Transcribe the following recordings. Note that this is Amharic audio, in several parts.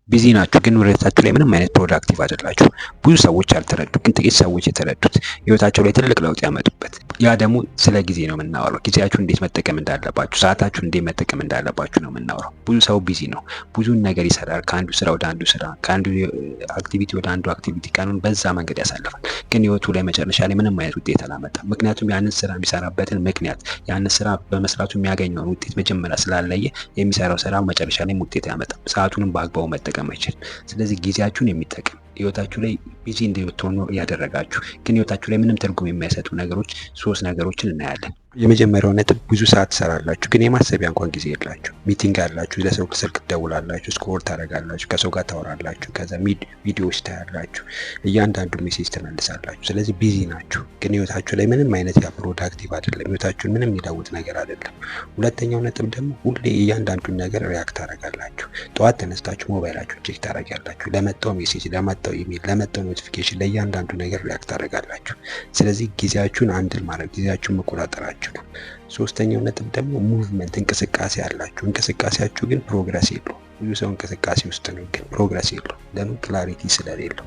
ቢዚ ናችሁ ግን ህይወታችሁ ላይ ምንም አይነት ፕሮዳክቲቭ አይደላችሁ። ብዙ ሰዎች ያልተረዱ ግን ጥቂት ሰዎች የተረዱት ህይወታቸው ላይ ትልቅ ለውጥ ያመጡበት። ያ ደግሞ ስለ ጊዜ ነው የምናወራው። ጊዜያችሁን እንዴት መጠቀም እንዳለባችሁ፣ ሰዓታችሁን እንዴት መጠቀም እንዳለባችሁ ነው የምናወራው። ብዙ ሰው ቢዚ ነው፣ ብዙን ነገር ይሰራል። ከአንዱ ስራ ወደ አንዱ ስራ፣ ከአንዱ አክቲቪቲ ወደ አንዱ አክቲቪቲ ቀኑን በዛ መንገድ ያሳልፋል። ግን ህይወቱ ላይ መጨረሻ ላይ ምንም አይነት ውጤት አላመጣም። ምክንያቱም ያንን ስራ የሚሰራበትን ምክንያት፣ ያንን ስራ በመስራቱ የሚያገኘውን ውጤት መጀመሪያ ስላለየ የሚሰራው ስራ መጨረሻ ላይ ውጤት አያመጣም። ሰዓቱንም በአግባቡ መጠቀም አይችልም። ስለዚህ ጊዜያችሁን የሚጠቀም ህይወታችሁ ላይ ቢዚ እንድትሆኑ ያደረጋችሁ ግን ህይወታችሁ ላይ ምንም ትርጉም የማይሰጡ ነገሮች 3 ነገሮችን እናያለን። የመጀመሪያው ነጥብ ብዙ ሰዓት ትሰራላችሁ ግን የማሰቢያ እንኳን ጊዜ የላችሁ። ሚቲንግ አላችሁ፣ ለሰው ስልክ ትደውላላችሁ፣ ስክሮል ታደርጋላችሁ፣ ከሰው ጋር ታወራላችሁ፣ ከዛ ቪዲዮዎች ታያላችሁ፣ እያንዳንዱ ሜሴጅ ትመልሳላችሁ። ስለዚህ ቢዚ ናችሁ ግን ህይወታችሁ ላይ ምንም አይነት ፕሮዳክቲቭ አይደለም። ህይወታችሁን ምንም የሚለውጥ ነገር አይደለም። ሁለተኛው ነጥብ ደግሞ ሁሌ እያንዳንዱን ነገር ሪያክት ታደርጋላችሁ። ጠዋት ተነስታችሁ ሞባይላችሁን ቼክ ታደርጋላችሁ። ለመጣው ሜሴጅ፣ ለመጣው ኢሜል፣ ለመጣው ኖቲፊኬሽን፣ ለእያንዳንዱ ነገር ሪያክት ታደርጋላችሁ። ስለዚህ ጊዜያችሁን አንድል ማድረግ፣ ጊዜያችሁን መቆጣጠራችሁ ነው። ሶስተኛው ነጥብ ደግሞ ሙቭመንት፣ እንቅስቃሴ አላችሁ። እንቅስቃሴያችሁ ግን ፕሮግረስ የለውም። ብዙ ሰው እንቅስቃሴ ውስጥ ነው ግን ፕሮግረስ የለውም። ለምን? ክላሪቲ ስለሌለው።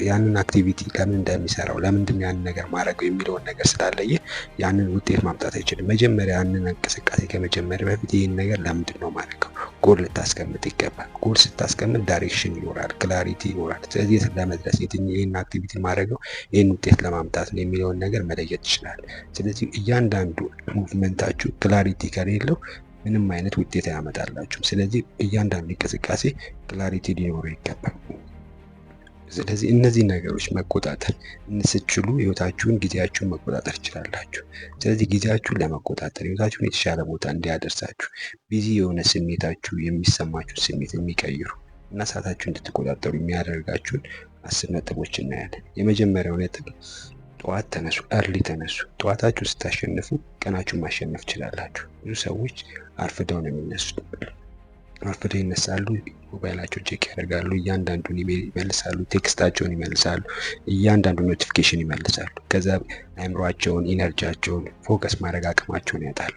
ያንን አክቲቪቲ ለምን እንደሚሰራው፣ ለምንድን ያንን ነገር ማድረገው የሚለውን ነገር ስላለየ ያንን ውጤት ማምጣት አይችልም። መጀመሪያ ያንን እንቅስቃሴ ከመጀመሪያ በፊት ይህን ነገር ለምንድን ነው ማድረገው ጎል ልታስቀምጥ ይገባል። ጎል ስታስቀምጥ ዳይሬክሽን ይኖራል፣ ክላሪቲ ይኖራል። ስለዚህ ለመድረስ ይህን አክቲቪቲ ማድረገው ይህን ውጤት ለማምጣት ነው የሚለውን ነገር መለየት ይችላል። ስለዚህ እያንዳንዱ ሙቭመንታችሁ ክላሪቲ ከሌለው ምንም አይነት ውጤት አያመጣላችሁም። ስለዚህ እያንዳንዱ እንቅስቃሴ ክላሪቲ ሊኖረው ይገባል። ስለዚህ እነዚህ ነገሮች መቆጣጠር ስትችሉ ህይወታችሁን፣ ጊዜያችሁን መቆጣጠር ትችላላችሁ። ስለዚህ ጊዜያችሁን ለመቆጣጠር ህይወታችሁን የተሻለ ቦታ እንዲያደርሳችሁ ቢዚ የሆነ ስሜታችሁ የሚሰማችሁ ስሜት የሚቀይሩ እና ሰዓታችሁ እንድትቆጣጠሩ የሚያደርጋችሁን 10 ነጥቦች እናያለን። የመጀመሪያው ነጥብ ጠዋት ተነሱ፣ እርሊ ተነሱ። ጠዋታችሁ ስታሸንፉ ቀናችሁን ማሸነፍ ትችላላችሁ። ብዙ ሰዎች አርፍደው ነው የሚነሱት። አርፍደው ይነሳሉ፣ ሞባይላቸው ቼክ ያደርጋሉ፣ እያንዳንዱን ኢሜል ይመልሳሉ፣ ቴክስታቸውን ይመልሳሉ፣ እያንዳንዱ ኖቲፊኬሽን ይመልሳሉ። ከዛ አእምሯቸውን፣ ኢነርጂያቸውን ፎከስ ማድረግ አቅማቸውን ያጣሉ።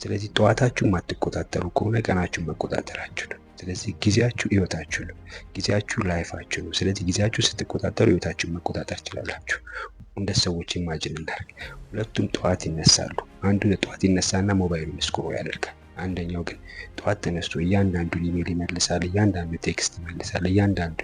ስለዚህ ጠዋታችሁን ማትቆጣጠሩ ከሆነ ቀናችሁን መቆጣጠራችሁ ነው። ስለዚህ ጊዜያችሁ ህይወታችሁ ነው። ጊዜያችሁ ላይፋችሁ ነው። ስለዚህ ጊዜያችሁ ስትቆጣጠሩ ህይወታችሁን መቆጣጠር ትችላላችሁ። እንደ ሰዎች ኢማጂን እናድርግ። ሁለቱም ጠዋት ይነሳሉ። አንዱ ጠዋት ይነሳና ሞባይሉን ስክሮል ያደርጋል። አንደኛው ግን ጠዋት ተነስቶ እያንዳንዱን ኢሜል ይመልሳል፣ እያንዳንዱ ቴክስት ይመልሳል፣ እያንዳንዱ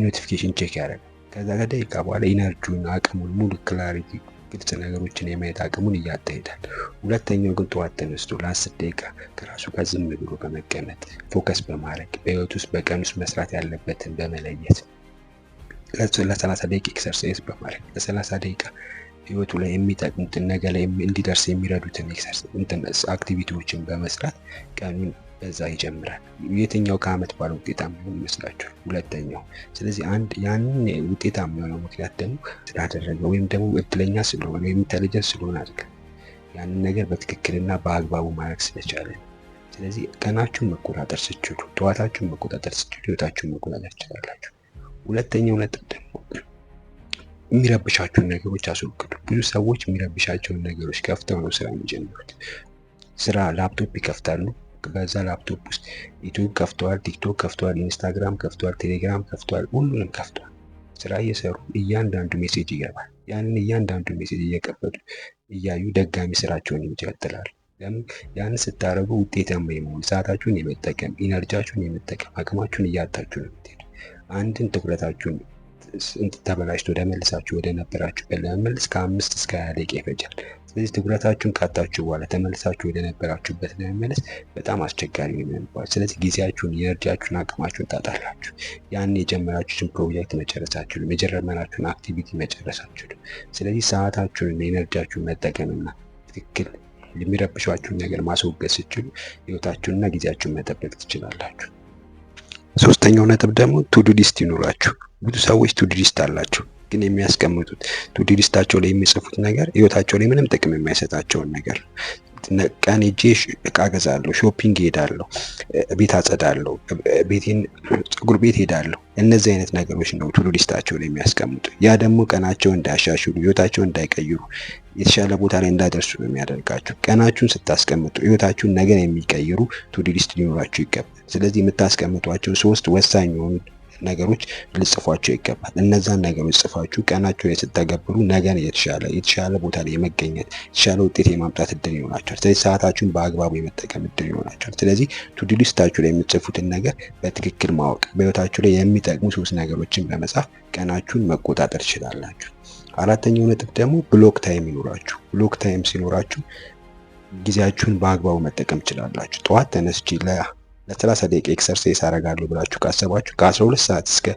ኖቲፊኬሽን ቼክ ያደርጋል። ከዛ ከደቂቃ በኋላ ኢነርጂውን፣ አቅሙን፣ ሙሉ ክላሪቲ፣ ግልጽ ነገሮችን የማየት አቅሙን እያጣ ይሄዳል። ሁለተኛው ግን ጠዋት ተነስቶ ለ10 ደቂቃ ከራሱ ጋር ዝም ብሎ በመቀመጥ ፎከስ በማድረግ በህይወት ውስጥ በቀን ውስጥ መስራት ያለበትን በመለየት ለ30 ደቂቃ ኤክሰርሳይዝ በማድረግ ለ30 ደቂቃ ህይወቱ ላይ የሚጠቅሙትን ነገ ላይ እንዲደርስ የሚረዱትን ኤክሰርሳይዝ አክቲቪቲዎችን በመስራት ቀኑን በዛ ይጀምራል። የትኛው ከአመት በኋላ ውጤታማ ይመስላችኋል? ሁለተኛው። ስለዚህ ያንን ውጤታማ የሆነው ምክንያት ደግሞ ስላደረገ ወይም ደግሞ እድለኛ ስለሆነ ወይም ኢንተለጀንስ ስለሆነ አይደለም፣ ያንን ነገር በትክክልና በአግባቡ ማድረግ ስለቻለ። ስለዚህ ቀናችሁን መቆጣጠር ስትችሉ፣ ጠዋታችሁን መቆጣጠር ስትችሉ ህይወታችሁን መቆጣጠር ትችላላችሁ። ሁለተኛው ነጥብ ደግሞ የሚረብሻቸውን ነገሮች አስወግዱ። ብዙ ሰዎች የሚረብሻቸውን ነገሮች ከፍተው ነው ስራ የሚጀምሩት። ስራ ላፕቶፕ ይከፍታሉ። በዛ ላፕቶፕ ውስጥ ዩቲዩብ ከፍተዋል፣ ቲክቶክ ከፍተዋል፣ ኢንስታግራም ከፍተዋል፣ ቴሌግራም ከፍተዋል፣ ሁሉንም ከፍተዋል። ስራ እየሰሩ እያንዳንዱ ሜሴጅ ይገባል። ያንን እያንዳንዱ ሜሴጅ እየከፈቱ እያዩ ደጋሚ ስራቸውን ይቀጥላሉ። ለምን? ያንን ስታደርጉ ውጤታማ የመሆን ሰዓታችሁን የመጠቀም ኢነርጂያችሁን የመጠቀም አቅማችሁን እያጣችሁ ነው የምትሄዱ። አንድን ትኩረታችሁን ተበላሽቶ ተመልሳችሁ ወደ ነበራችሁበት ለመመለስ ከ5 እስከ 20 ደቂቃ ይፈጃል። ስለዚህ ትኩረታችሁን ካጣችሁ በኋላ ተመልሳችሁ ወደ ነበራችሁበት ለመመለስ በጣም አስቸጋሪ ነው የሚሆንባችሁ። ስለዚህ ጊዜያችሁን፣ ኢነርጂያችሁን፣ አቅማችሁን ታጣላችሁ። ያን የጀመራችሁትን ፕሮጀክት መጨረሳችሁ፣ የጀመራችሁን አክቲቪቲ መጨረሳችሁ። ስለዚህ ሰዓታችሁን፣ ኢነርጂያችሁን መጠቀምና ትክክል የሚረብሿችሁን ነገር ማስወገድ ስትችሉ ህይወታችሁንና ጊዜያችሁን መጠበቅ ትችላላችሁ። ሶስተኛው ነጥብ ደግሞ ቱዱ ሊስት ይኖራችሁ። ብዙ ሰዎች ቱዱ ሊስት አላቸው ግን የሚያስቀምጡት ቱዱ ሊስታቸው ላይ የሚጽፉት ነገር ህይወታቸው ላይ ምንም ጥቅም የማይሰጣቸውን ነገር ነው። ቀን ሄጄ እቃ ገዛለሁ፣ ሾፒንግ ሄዳለሁ፣ ቤት አጸዳለሁ፣ ቤቴን ፀጉር ቤት ሄዳለሁ። እነዚህ አይነት ነገሮች ነው ቱዱ ሊስታቸው ላይ የሚያስቀምጡ። ያ ደግሞ ቀናቸውን እንዳያሻሽሉ፣ ህይወታቸውን እንዳይቀይሩ የተሻለ ቦታ ላይ እንዳደርሱ ነው የሚያደርጋችሁ። ቀናችሁን ስታስቀምጡ ህይወታችሁን ነገን የሚቀይሩ ቱ ዱ ሊስት ሊኖራችሁ ይገባል። ስለዚህ የምታስቀምጧቸው 3 ወሳኝ የሆኑ ነገሮች ልጽፏቸው ይገባል። እነዛን ነገሮች ጽፋችሁ ቀናችሁ ላይ ስትተገብሩ ነገን የተሻለ ቦታ ላይ የመገኘት የተሻለ ውጤት የማምጣት እድል ይሆናቸዋል። ስለዚህ ሰዓታችሁን በአግባቡ የመጠቀም እድል ይሆናቸዋል። ስለዚህ ቱ ዱ ሊስታችሁ ላይ የምትጽፉትን ነገር በትክክል ማወቅ፣ በህይወታችሁ ላይ የሚጠቅሙ 3 ነገሮችን በመጻፍ ቀናችሁን መቆጣጠር ትችላላችሁ። አራተኛው ነጥብ ደግሞ ብሎክ ታይም ይኖራችሁ። ብሎክ ታይም ሲኖራችሁ ጊዜያችሁን በአግባቡ መጠቀም ትችላላችሁ። ጠዋት ተነስቼ ለ30 ደቂቃ ኤክሰርሳይዝ አደርጋለሁ ብላችሁ ካሰባችሁ ከ12 ሰዓት እስከ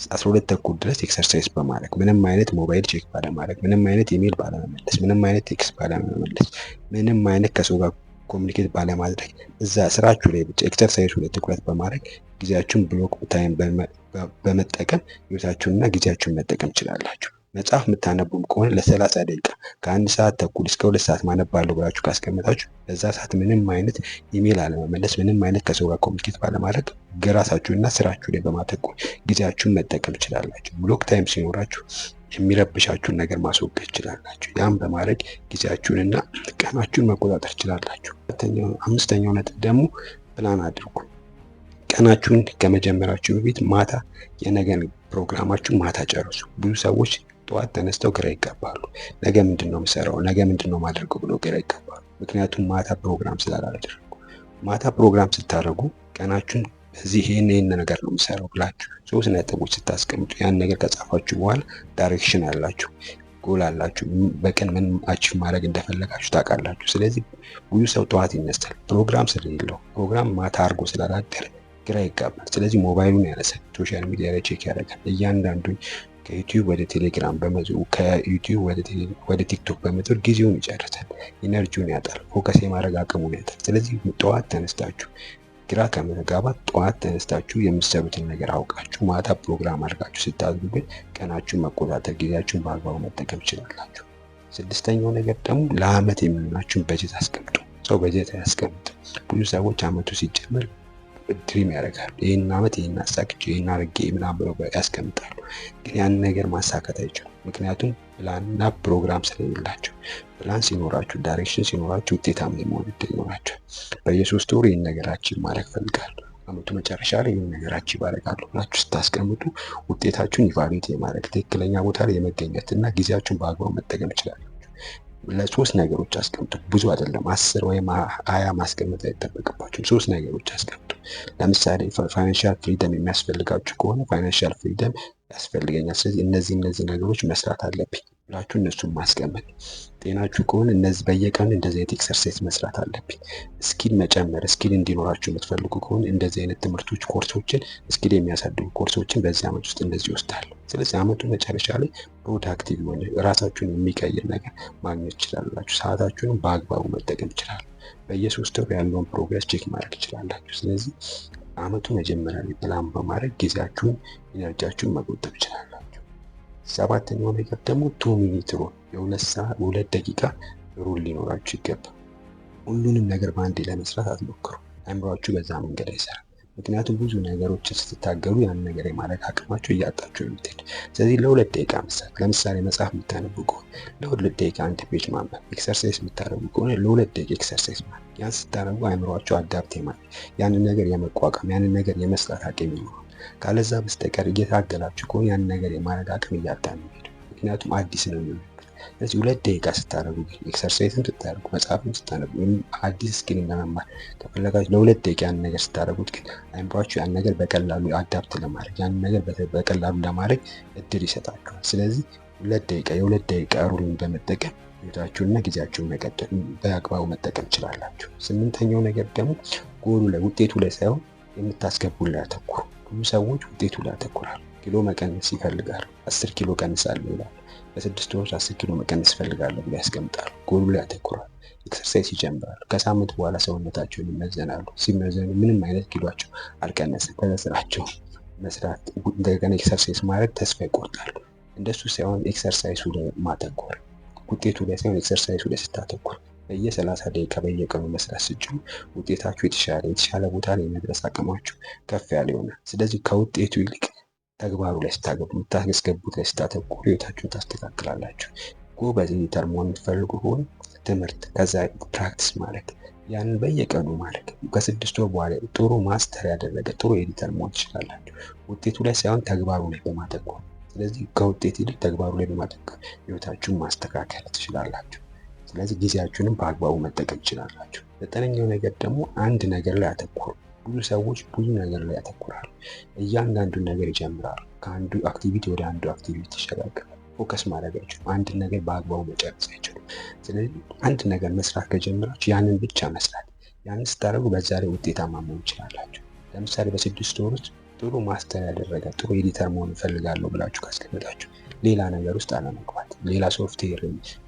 12 ተኩል ድረስ ኤክሰርሳይዝ በማድረግ ምንም አይነት ሞባይል ቼክ ባለማድረግ፣ ምንም አይነት ኢሜል ባለመመለስ፣ ምንም አይነት ቴክስት ባለመመለስ፣ ምንም አይነት ከሰው ጋር ኮሚኒኬት ባለማድረግ እዛ ስራችሁ ላይ ብቻ ኤክሰርሳይዙ ላይ ትኩረት በማድረግ ጊዜያችሁን ብሎክ ታይም በመጠቀም ህይወታችሁንና ጊዜያችሁን መጠቀም ትችላላችሁ። መጽሐፍ የምታነቡም ከሆነ ለ30 ደቂቃ ከ1 ሰዓት ተኩል እስከ 2 ሰዓት ማነባለሁ ብላችሁ ካስቀመጣችሁ በዛ ሰዓት ምንም አይነት ኢሜል አለመመለስ፣ ምንም አይነት ከሰው ጋር ኮሚኒኬት ባለማድረግ ገራሳችሁና ስራችሁ ላይ በማተኮር ጊዜያችሁን መጠቀም ትችላላችሁ። ብሎክ ታይም ሲኖራችሁ የሚረብሻችሁን ነገር ማስወገድ ትችላላችሁ። ያም በማድረግ ጊዜያችሁንና ቀናችሁን መቆጣጠር ትችላላችሁ። አምስተኛው ነጥብ ደግሞ ፕላን አድርጉ። ቀናችሁን ከመጀመራችሁ በፊት ማታ የነገን ፕሮግራማችሁን ማታ ጨርሱ። ብዙ ሰዎች ጠዋት ተነስተው ግራ ይጋባሉ። ነገ ምንድነው የምሰራው፣ ነገ ምንድነው ማድረገው ብሎ ግራ ይጋባሉ። ምክንያቱም ማታ ፕሮግራም ስላላደረጉ። ማታ ፕሮግራም ስታደርጉ ቀናችሁን በዚህ ይሄን ነገር ነው የምሰራው ብላችሁ 3 ነጥቦች ስታስቀምጡ ያን ነገር ከጻፋችሁ በኋላ ዳይሬክሽን አላችሁ፣ ጎል አላችሁ። በቀን ምን አቺቭ ማድረግ እንደፈለጋችሁ ታውቃላችሁ። ስለዚህ ብዙ ሰው ጠዋት ይነሳል፣ ፕሮግራም ስለሌለው ፕሮግራም ማታ አድርጎ ስላላደረ ግራ ይጋባል። ስለዚህ ሞባይሉን ያነሳል፣ ሶሻል ሚዲያ ላይ ቼክ ያደርጋል። እያንዳንዱን ከዩቲዩብ ወደ ቴሌግራም በመዞር ከዩቲዩብ ወደ ቲክቶክ በመዞር ጊዜውን ይጨርሳል፣ ኢነርጂውን ያጣል፣ ፎከስ የማድረግ አቅሙን ያጣል። ስለዚህ ጠዋት ተነስታችሁ ግራ ከመጋባት ጠዋት ተነስታችሁ የምትሰሩትን ነገር አውቃችሁ ማታ ፕሮግራም አድርጋችሁ ስታዙ ግን ቀናችሁን መቆጣጠር፣ ጊዜያችሁን በአግባቡ መጠቀም ትችላላችሁ። 6ኛው ነገር ደግሞ ለአመት የሚሆናችሁን በጀት አስቀምጡ። ሰው በጀት አያስቀምጥ። ብዙ ሰዎች አመቱ ሲጀምር ድሪም ያደርጋሉ። ይህን አመት ይህን አሳክቼ ይህን አድርጌ ምናምን ብለው ያስቀምጣሉ። ግን ያንን ነገር ማሳካት አይችሉም። ምክንያቱም ፕላንና ፕሮግራም ስለሌላቸው። ፕላን ሲኖራችሁ፣ ዳይሬክሽን ሲኖራችሁ ውጤታማ የመሆን እድል ይኖራቸዋል። በየ3 ወሩ ይህን ነገር አቺቭ ማድረግ ፈልጋለሁ፣ አመቱ መጨረሻ ላይ ይህን ነገር አቺቭ አደርጋለሁ ብላችሁ ስታስቀምጡ ውጤታችሁን ኢቫሉዌት የማድረግ ትክክለኛ ቦታ ላይ የመገኘት እና ጊዜያችሁን በአግባቡ መጠቀም ይችላላችሁ። ለ3 ነገሮች አስቀምጡ። ብዙ አይደለም፣ 10 ወይም 20 ማስቀመጥ አይጠበቅባችሁም። 3 ነገሮች አስቀምጡ። ለምሳሌ ፋይናንሻል ፍሪደም የሚያስፈልጋችሁ ከሆነ ፋይናንሻል ፍሪደም ያስፈልገኛል፣ ስለዚህ እነዚህ ነገሮች መስራት አለብኝ ብላችሁ እነሱን ማስቀመጥ። ጤናችሁ ከሆነ በየቀኑ እንደዚህ አይነት ኤክሰርሳይዝ መስራት አለብኝ። ስኪል መጨመር፣ ስኪል እንዲኖራችሁ የምትፈልጉ ከሆነ እንደዚህ አይነት ትምህርቶች፣ ኮርሶችን፣ ስኪል የሚያሳድጉ ኮርሶችን በዚህ አመት ውስጥ እንደዚህ ይወስዳሉ። ስለዚህ አመቱ መጨረሻ ላይ ፕሮዳክቲቭ የሆነ ራሳችሁን የሚቀይር ነገር ማግኘት ትችላላችሁ። ሰዓታችሁንም በአግባቡ መጠቀም ይችላሉ። በየ3 ወሩ ያለውን ፕሮግረስ ቼክ ማድረግ ትችላላችሁ። ስለዚህ አመቱ መጀመሪያ ላይ ፕላን በማድረግ ጊዜያችሁን፣ ኢነርጂያችሁን መቆጠብ ትችላላችሁ። 7ኛው ነገር ደግሞ 2 ሚኒት ሩል፣ የ2 ደቂቃ ሩል ሊኖራችሁ ይገባል። ሁሉንም ነገር በአንዴ ለመስራት አትሞክሩ። አእምሯችሁ በዛ መንገድ አይሰራም። ምክንያቱም ብዙ ነገሮችን ስትታገሉ ያን ነገር የማድረግ አቅማችሁ እያጣችሁ የምትሄድ። ስለዚህ ለ2 ደቂቃ ለምሳሌ መጽሐፍ የምታነቡ ከሆነ ለ2 ደቂቃ 1 ፔጅ ማንበብ፣ ኤክሰርሳይዝ የምታደርጉ ከሆነ ለ2 ደቂቃ ኤክሰርሳይዝ ማድረግ። ያን ስታደርጉ አእምሯችሁ አዳፕት የማድረግ ያንን ነገር የመቋቋም ያንን ነገር የመስራት አቅም ይኖራል። ካለዛ በስተቀር እየታገላችሁ ከሆነ ያንን ነገር የማድረግ አቅም እያጣ ነው የሚሄደው። ምክንያቱም አዲስ ነው የሚሆነው። ስለዚህ 2 ደቂቃ ስታደርጉ ኤክሰርሳይዝም ስታደርጉ መጽሐፍም ስታነቡ አዲስ ስኪል ለመማር ከፈለጋችሁ ለ2 ደቂቃ ያን ነገር ስታደርጉት ግን አይምሯችሁ ያን ነገር በቀላሉ አዳፕት ለማድረግ ያን ነገር በቀላሉ ለማድረግ እድል ይሰጣችኋል። ስለዚህ የ2 ደቂቃ ሩልን በመጠቀም ህይወታችሁንና ጊዜያችሁን በአግባቡ መጠቀም ትችላላችሁ። 8ኛው ነገር ደግሞ ጎሉ ላይ ውጤቱ ላይ ሳይሆን የምታስገቡ ላይ አተኩሩ። ብዙ ሰዎች ውጤቱ ላይ ያተኩራሉ። ኪሎ መቀነስ ይፈልጋሉ። 10 ኪሎ ቀንሳለሁ ይላሉ። በ6 ወር 10 ኪሎ መቀነስ ይፈልጋሉ ብለው ያስቀምጣሉ። ጎሉ ላይ ያተኩራሉ። ኤክሰርሳይዝ ይጀምራሉ። ከሳምንት በኋላ ሰውነታቸውን ይመዘናሉ። ሲመዘኑ ምንም አይነት ኪሎአቸው አልቀነሰም። በስራቸው መስራት እንደገና ኤክሰርሳይዝ ማድረግ ተስፋ ይቆርጣሉ። እንደሱ ሳይሆን ኤክሰርሳይሱ ላይ ማተኮር፣ ውጤቱ ላይ ሳይሆን ኤክሰርሳይሱ ላይ ስታተኩር በየ30 ደቂቃ በየቀኑ መስራት ስትችሉ ውጤታችሁ የተሻለ ቦታ ላይ መድረስ አቅማችሁ ከፍ ያለ ይሆናል። ስለዚህ ከውጤቱ ይልቅ ተግባሩ ላይ የምታስገቡት ላይ ስታተኩሩ ህይወታችሁን ታስተካክላላችሁ። ጎበዝ ኤዲተር መሆን የምትፈልጉ ከሆነ ትምህርት፣ ከዛ ፕራክቲስ ማድረግ፣ ያንን በየቀኑ ማድረግ፣ ከ6 ወር በኋላ ጥሩ ማስተር ያደረገ ጥሩ ኤዲተር መሆን ትችላላችሁ። ውጤቱ ላይ ሳይሆን ተግባሩ ላይ በማተኮር። ስለዚህ ከውጤት ይልቅ ተግባሩ ላይ በማተኮር ህይወታችሁን ማስተካከል ትችላላችሁ። ስለዚህ ጊዜያችሁንም በአግባቡ መጠቀም ትችላላችሁ። 9ኛው ነገር ደግሞ አንድ ነገር ላይ አተኩሩ። ብዙ ሰዎች ብዙ ነገር ላይ ያተኩራሉ። እያንዳንዱን ነገር ይጀምራሉ። ከአንዱ አክቲቪቲ ወደ አንዱ አክቲቪቲ ይሸጋገራሉ። ፎከስ ማድረግ አይችሉም። አንድ ነገር በአግባቡ መጨረስ አይችሉም። ስለዚህ አንድ ነገር መስራት ከጀመራችሁ ያንን ብቻ መስራት፣ ያንን ስታደርጉ በዛ ላይ ውጤታማ መሆን ይችላላችሁ። ለምሳሌ በ6 ወር ውስጥ ጥሩ ማስተር ያደረገ ጥሩ ኤዲተር መሆን እፈልጋለሁ ብላችሁ ካስቀመጣችሁ ሌላ ነገር ውስጥ አለመግባት፣ ሌላ ሶፍትዌር፣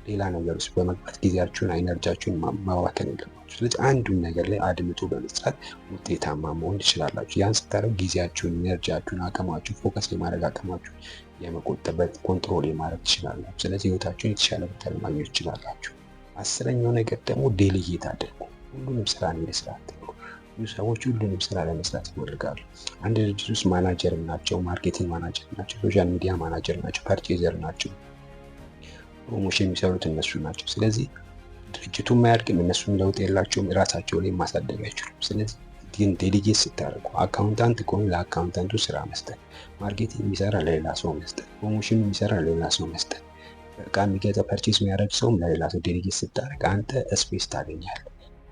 ሌላ ነገር ውስጥ በመግባት ጊዜያችሁን ኢነርጂያችሁን ማባከን የለባችሁ። ስለዚህ አንዱን ነገር ላይ አድምቶ በመስራት ውጤታማ መሆን ትችላላችሁ። ያን ስታደርጉ ጊዜያችሁን፣ ኢነርጂያችሁን፣ አቅማችሁን፣ ፎከስ የማድረግ አቅማችሁን የመቆጠበት ኮንትሮል የማድረግ ትችላላችሁ። ስለዚህ ህይወታችሁን የተሻለ ቦታ ማግኘት ትችላላችሁ። 10ኛው ነገር ደግሞ ዴሊጌት አድርጉ። ሁሉንም ስራ እንዲስራ አትበሉ። ብዙ ሰዎች ሁሉንም ስራ ለመስራት ይፈልጋሉ። አንድ ድርጅት ውስጥ ማናጀር ናቸው፣ ማርኬቲንግ ማናጀር ናቸው፣ ሶሻል ሚዲያ ማናጀር ናቸው፣ ፐርቼዘር ናቸው፣ ፕሮሞሽን የሚሰሩት እነሱ ናቸው። ስለዚህ ድርጅቱም አያድግም፣ እነሱም ለውጥ የላቸውም፣ ራሳቸው ላይ ማሳደግ አይችሉም። ስለዚህ ግን ዴሊጌት ስታደርጉ አካውንታንት ከሆነ ለአካውንታንቱ ስራ መስጠት፣ ማርኬቲንግ የሚሰራ ለሌላ ሰው መስጠት፣ ፕሮሞሽን የሚሰራ ለሌላ ሰው መስጠት፣ እቃ የሚገዛ ፐርቼስ የሚያደርግ ሰውም ለሌላ ሰው ዴሊጌት ስታደርግ አንተ ስፔስ ታገኛለህ።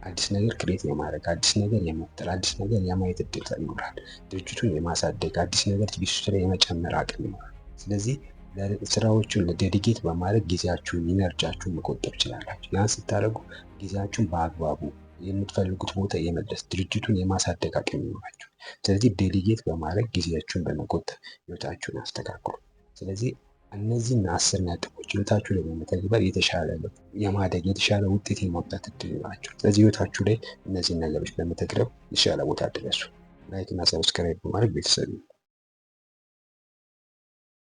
አዲስ ነገር ክሬት የማድረግ አዲስ ነገር የመፍጠር አዲስ ነገር የማየት እድል ይኖራል። ድርጅቱን የማሳደግ አዲስ ነገር ድርጅቱ ላይ የመጨመር አቅም ይኖራል። ስለዚህ ስራዎቹን ዴዲኬት በማድረግ ጊዜያችሁን ኢነርጂያችሁን መቆጠብ ትችላላችሁ። ያን ስታደርጉ ጊዜያችሁን በአግባቡ የምትፈልጉት ቦታ የመድረስ ድርጅቱን የማሳደግ አቅም ይኖራችሁ። ስለዚህ ዴሊጌት በማድረግ ጊዜያችሁን በመቆጠብ ህይወታችሁን አስተካክሉ። ስለዚህ እነዚህን 10 ነጥቦች ህይወታችሁ ላይ በመተግበር የተሻለ የማደግ የተሻለ ውጤት የማምጣት እድል ይኖራችሁ። ስለዚህ ህይወታችሁ ላይ እነዚህን ነገሮች በመተግበር የተሻለ ቦታ ድረሱ። ላይክ እና ሰብስክራይብ በማድረግ ቤተሰብ